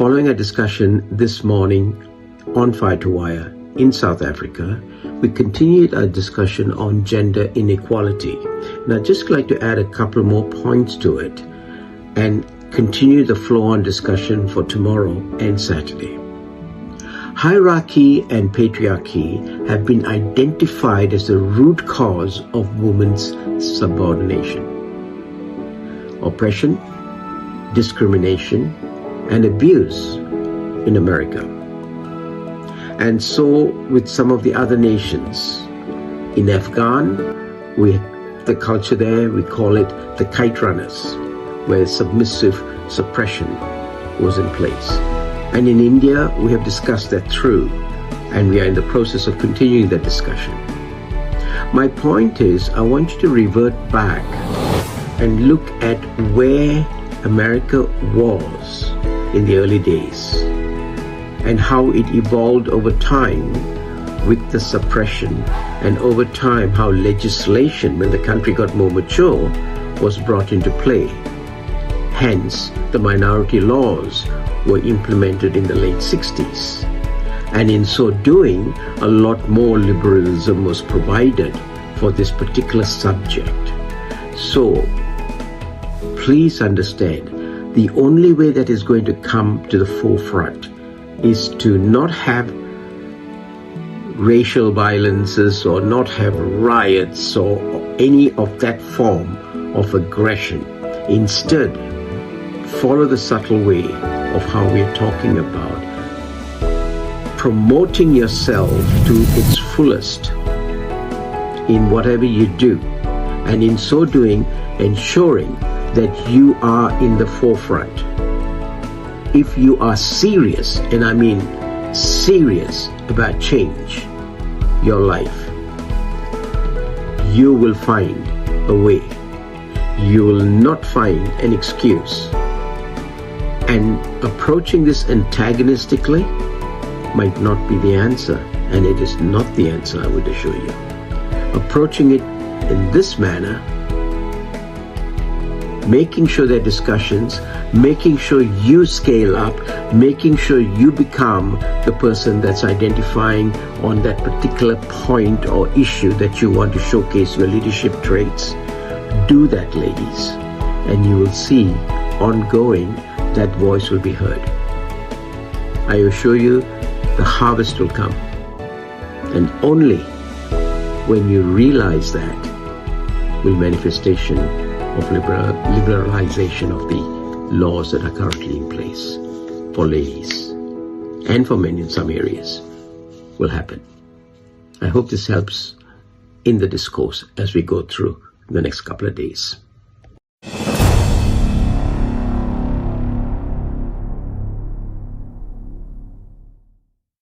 Following a discussion this morning on Fire to Wire in South Africa, we continued our discussion on gender inequality. And I'd just like to add a couple more points to it and continue the flow-on discussion for tomorrow and Saturday. Hierarchy and patriarchy have been identified as the root cause of women's subordination. Oppression, discrimination, and abuse in America. And so with some of the other nations. In Afghan, the culture there, we call it the kite runners, where submissive suppression was in place. And in India, we have discussed that through, and we are in the process of continuing that discussion. My point is, I want you to revert back and look at where America was in the early days and how it evolved over time with the suppression, and over time how legislation, when the country got more mature, was brought into play. Hence, the minority laws were implemented in the late 60s. And in so doing, a lot more liberalism was provided for this particular subject. So, please understand, the only way that is going to come to the forefront is to not have racial violences or not have riots or any of that form of aggression. Instead, follow the subtle way of how we are talking about promoting yourself to its fullest in whatever you do, and in so doing, ensuring that you are in the forefront. If you are serious, and I mean serious about change, your life, you will find a way. You will not find an excuse. And approaching this antagonistically might not be the answer, and it is not the answer, I would assure you. Approaching it in this manner, making sure there are discussions, making sure you scale up, making sure you become the person that's identifying on that particular point or issue that you want to showcase your leadership traits. Do that, ladies, and you will see ongoing that voice will be heard. I assure you, the harvest will come. And only when you realize that will manifestation of liberalization of the laws that are currently in place for ladies and for men in some areas will happen. I hope this helps in the discourse as we go through the next couple of days.